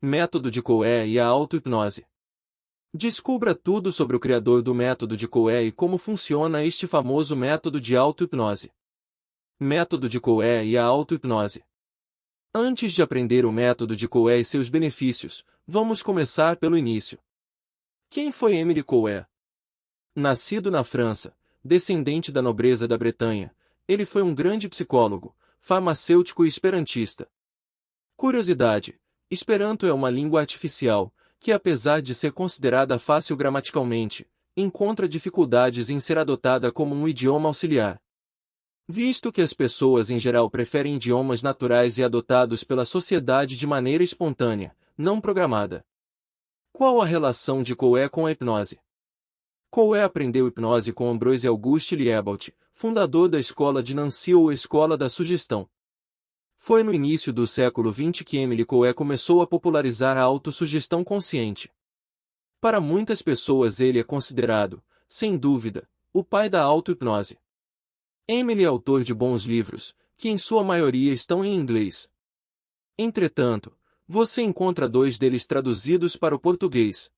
Método de Coe e a auto-hipnose. Descubra tudo sobre o criador do método de Coe e como funciona este famoso método de auto-hipnose. Método de Coe e a auto-hipnose. Antes de aprender o método de Coe e seus benefícios, vamos começar pelo início. Quem foi Émile Coe? Nascido na França, descendente da nobreza da Bretanha, ele foi um grande psicólogo, farmacêutico e esperantista. Curiosidade: Esperanto é uma língua artificial, que apesar de ser considerada fácil gramaticalmente, encontra dificuldades em ser adotada como um idioma auxiliar. Visto que as pessoas em geral preferem idiomas naturais e adotados pela sociedade de maneira espontânea, não programada. Qual a relação de Coe com a hipnose? Coe aprendeu hipnose com Ambroise Auguste Liebald, fundador da escola de Nancy ou Escola da Sugestão. Foi no início do século XX que Émile Coe começou a popularizar a autossugestão consciente. Para muitas pessoas ele é considerado, sem dúvida, o pai da auto-hipnose. Émile é autor de bons livros, que em sua maioria estão em inglês. Entretanto, você encontra 2 deles traduzidos para o português.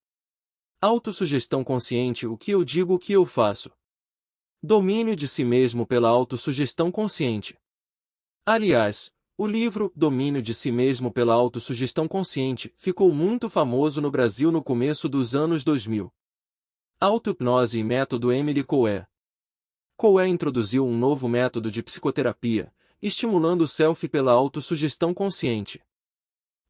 Autossugestão consciente: o que eu digo, o que eu faço. Domínio de si mesmo pela autossugestão consciente. Aliás, o livro Domínio de si mesmo pela autossugestão consciente ficou muito famoso no Brasil no começo dos anos 2000. Auto-hipnose e método Émile Coe. Coe introduziu um novo método de psicoterapia, estimulando o self pela autossugestão consciente.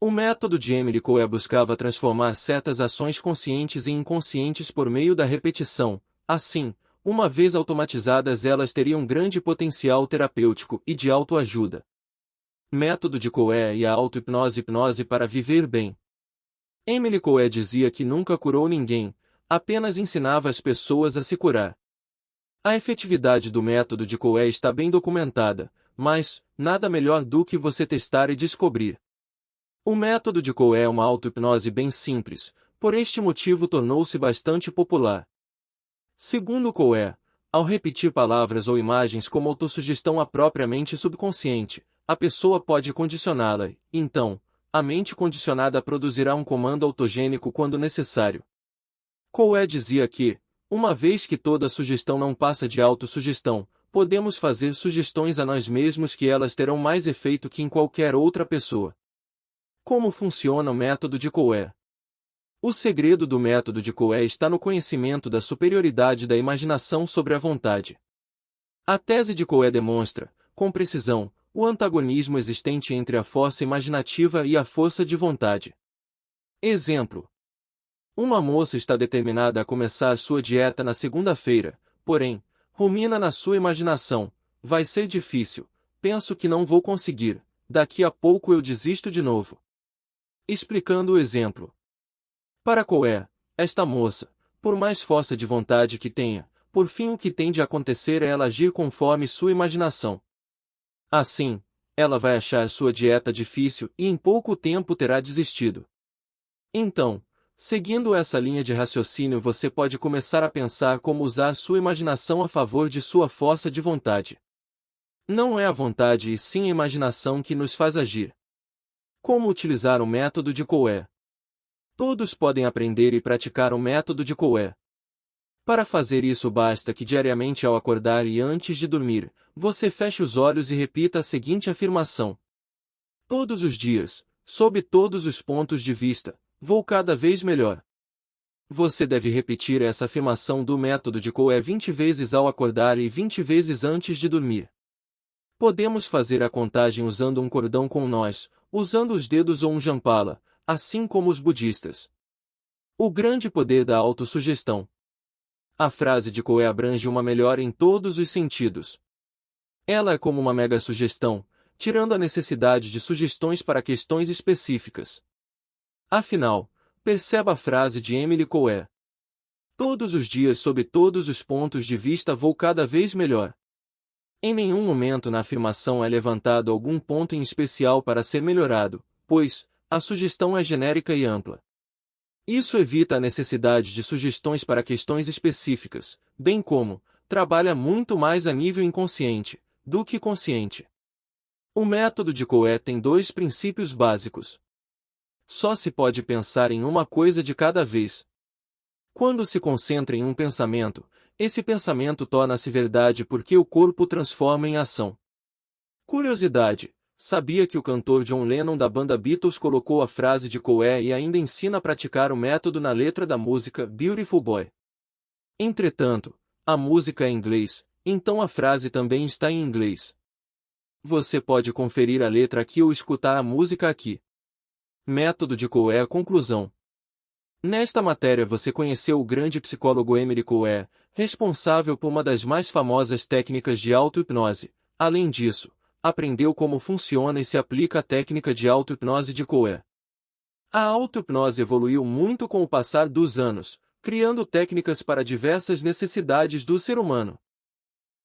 O método de Émile Coe buscava transformar certas ações conscientes em inconscientes por meio da repetição. Assim, uma vez automatizadas, elas teriam grande potencial terapêutico e de autoajuda. Método de Coe e a auto-hipnose. Hipnose para viver bem. Émile Coe dizia que nunca curou ninguém, apenas ensinava as pessoas a se curar. A efetividade do método de Coe está bem documentada, mas nada melhor do que você testar e descobrir. O método de Coe é uma auto-hipnose bem simples, por este motivo tornou-se bastante popular. Segundo Coe, ao repetir palavras ou imagens como autossugestão à própria mente subconsciente, a pessoa pode condicioná-la, e, então, a mente condicionada produzirá um comando autogênico quando necessário. Coe dizia que, uma vez que toda sugestão não passa de autossugestão, podemos fazer sugestões a nós mesmos que elas terão mais efeito que em qualquer outra pessoa. Como funciona o método de Coe? O segredo do método de Coe está no conhecimento da superioridade da imaginação sobre a vontade. A tese de Coe demonstra, com precisão, o antagonismo existente entre a força imaginativa e a força de vontade. Exemplo: uma moça está determinada a começar sua dieta na segunda-feira, porém, rumina na sua imaginação: vai ser difícil, penso que não vou conseguir, daqui a pouco eu desisto de novo. Explicando o exemplo. Para Coe, esta moça, por mais força de vontade que tenha, por fim o que tem de acontecer é ela agir conforme sua imaginação. Assim, ela vai achar sua dieta difícil e em pouco tempo terá desistido. Então, seguindo essa linha de raciocínio, você pode começar a pensar como usar sua imaginação a favor de sua força de vontade. Não é a vontade e sim a imaginação que nos faz agir. Como utilizar o método de Coe? Todos podem aprender e praticar o método de Coe. Para fazer isso basta que diariamente ao acordar e antes de dormir, você feche os olhos e repita a seguinte afirmação: todos os dias, sob todos os pontos de vista, vou cada vez melhor. Você deve repetir essa afirmação do método de Coe 20 vezes ao acordar e 20 vezes antes de dormir. Podemos fazer a contagem usando um cordão com nós, usando os dedos ou um jampala, assim como os budistas. O grande poder da autossugestão. A frase de Coe abrange uma melhora em todos os sentidos. Ela é como uma mega sugestão, tirando a necessidade de sugestões para questões específicas. Afinal, perceba a frase de Émile Coe: todos os dias, sob todos os pontos de vista, vou cada vez melhor. Em nenhum momento na afirmação é levantado algum ponto em especial para ser melhorado, pois a sugestão é genérica e ampla. Isso evita a necessidade de sugestões para questões específicas, bem como trabalha muito mais a nível inconsciente do que consciente. O método de Coe tem 2 princípios básicos. Só se pode pensar em uma coisa de cada vez. Quando se concentra em um pensamento, esse pensamento torna-se verdade porque o corpo o transforma em ação. Curiosidade: sabia que o cantor John Lennon da banda Beatles colocou a frase de Coe e ainda ensina a praticar o método na letra da música Beautiful Boy? Entretanto, a música é em inglês, então a frase também está em inglês. Você pode conferir a letra aqui ou escutar a música aqui. Método de Coe. Conclusão. Nesta matéria você conheceu o grande psicólogo Emery Coe, responsável por uma das mais famosas técnicas de auto-hipnose. Além disso, aprendeu como funciona e se aplica a técnica de auto-hipnose de Coe. A auto-hipnose evoluiu muito com o passar dos anos, criando técnicas para diversas necessidades do ser humano.